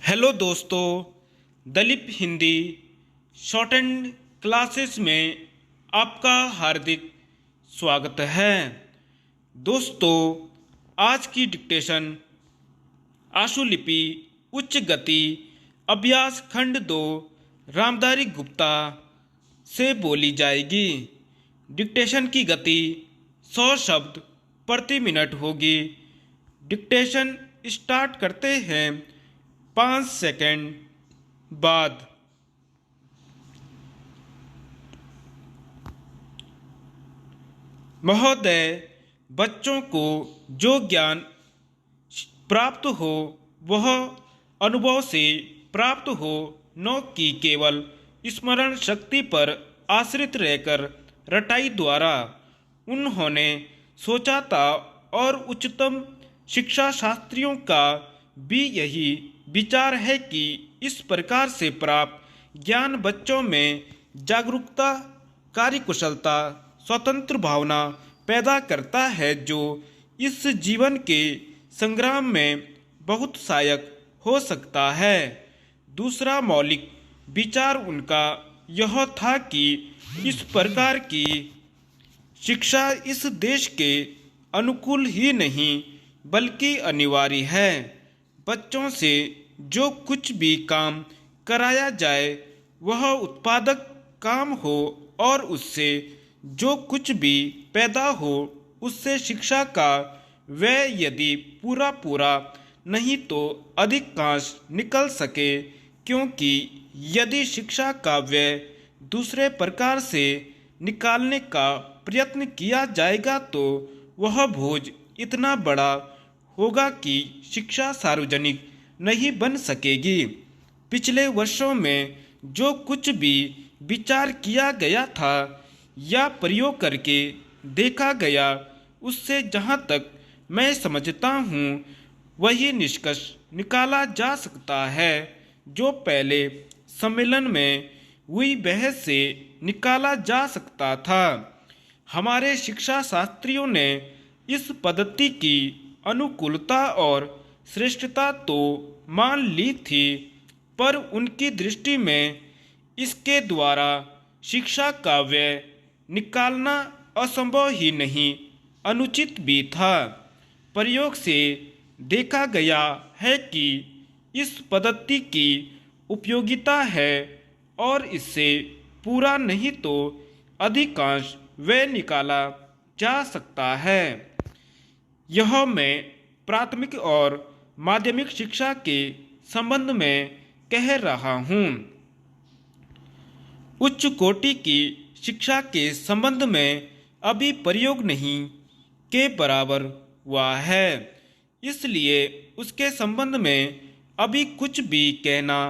Hello दोस्तों, Dalip Hindi short and classes में आपका हार्दिक स्वागत है। दोस्तों, आज की डिक्टेशन आशुलिपि उच्च गति अभ्यास खंड 2 रामधारी गुप्ता से बोली जाएगी। डिक्टेशन की गति 100 शब्द प्रति मिनट होगी। डिक्टेशन स्टार्ट करते हैं 5 सेकंड बाद। महोदय, बच्चों को जो ज्ञान प्राप्त हो वह अनुभव से प्राप्त हो, न कि केवल स्मरण शक्ति पर आश्रित रहकर रटाई द्वारा। उन्होंने सोचा था और उच्चतम शिक्षा शास्त्रियों का भी यही विचार है कि इस प्रकार से प्राप्त ज्ञान बच्चों में जागरूकता, कार्यकुशलता, स्वतंत्र भावना पैदा करता है, जो इस जीवन के संग्राम में बहुत सहायक हो सकता है। दूसरा मौलिक विचार उनका यह था कि इस प्रकार की शिक्षा इस देश के अनुकूल ही नहीं बल्कि अनिवार्य है। बच्चों से जो कुछ भी काम कराया जाए वह उत्पादक काम हो, और उससे जो कुछ भी पैदा हो उससे शिक्षा का व्यय यदि पूरा नहीं तो अधिकांश निकल सके, क्योंकि यदि शिक्षा का व्यय दूसरे प्रकार से निकालने का प्रयत्न किया जाएगा तो वह बोझ इतना बड़ा होगा कि शिक्षा सार्वजनिक नहीं बन सकेगी। पिछले वर्षों में जो कुछ भी विचार किया गया था या प्रयोग करके देखा गया, उससे जहाँ तक मैं समझता हूँ वही निष्कर्ष निकाला जा सकता है जो पहले सम्मेलन में हुई बहस से निकाला जा सकता था। हमारे शिक्षा शास्त्रियों ने इस पद्धति की अनुकूलता और श्रेष्ठता तो मान ली थी, पर उनकी दृष्टि में इसके द्वारा शिक्षा का व्यय निकालना असंभव ही नहीं, अनुचित भी था। प्रयोग से देखा गया है कि इस पद्धति की उपयोगिता है, और इससे पूरा नहीं तो अधिकांश व्यय निकाला जा सकता है। यह मैं प्राथमिक और माध्यमिक शिक्षा के संबंध में कह रहा हूँ। उच्च कोटि की शिक्षा के संबंध में अभी प्रयोग नहीं के बराबर हुआ है, इसलिए उसके संबंध में अभी कुछ भी कहना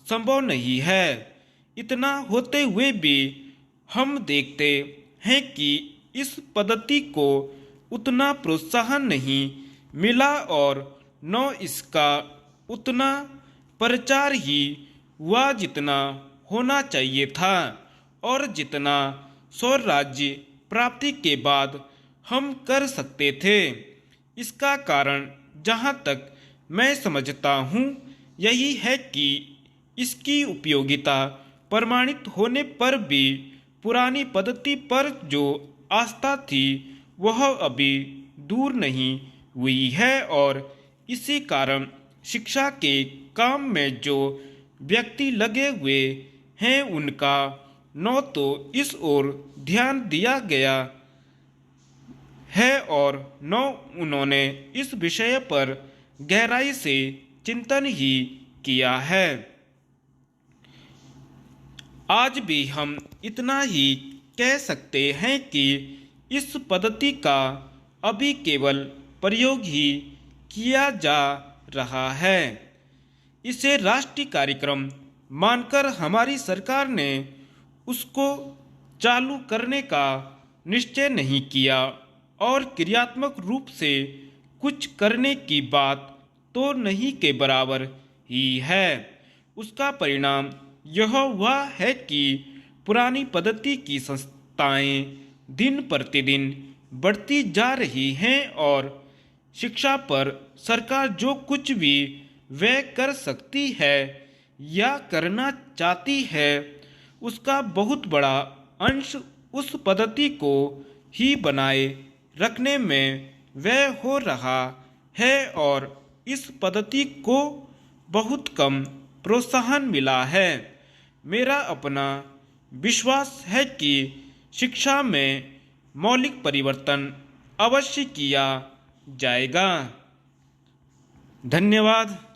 संभव नहीं है। इतना होते हुए भी हम देखते हैं कि इस पद्धति को उतना प्रोत्साहन नहीं मिला, और न इसका उतना प्रचार ही हुआ जितना होना चाहिए था, और जितना स्वराज्य प्राप्ति के बाद हम कर सकते थे। इसका कारण जहाँ तक मैं समझता हूँ यही है कि इसकी उपयोगिता प्रमाणित होने पर भी पुरानी पद्धति पर जो आस्था थी वह अभी दूर नहीं हुई है, और इसी कारण शिक्षा के काम में जो व्यक्ति लगे हुए हैं उनका न तो इस ओर ध्यान दिया गया है और न उन्होंने इस विषय पर गहराई से चिंतन ही किया है। आज भी हम इतना ही कह सकते हैं कि इस पद्धति का अभी केवल प्रयोग ही किया जा रहा है। इसे राष्ट्रीय कार्यक्रम मानकर हमारी सरकार ने उसको चालू करने का निश्चय नहीं किया, और क्रियात्मक रूप से कुछ करने की बात तो नहीं के बराबर ही है। उसका परिणाम यह हुआ है कि पुरानी पद्धति की संस्थाएं दिन प्रतिदिन बढ़ती जा रही हैं, और शिक्षा पर सरकार जो कुछ भी वह कर सकती है या करना चाहती है उसका बहुत बड़ा अंश उस पद्धति को ही बनाए रखने में व्यय हो रहा है और इस पद्धति को बहुत कम प्रोत्साहन मिला है। मेरा अपना विश्वास है कि शिक्षा में मौलिक परिवर्तन अवश्य किया जाएगा। धन्यवाद।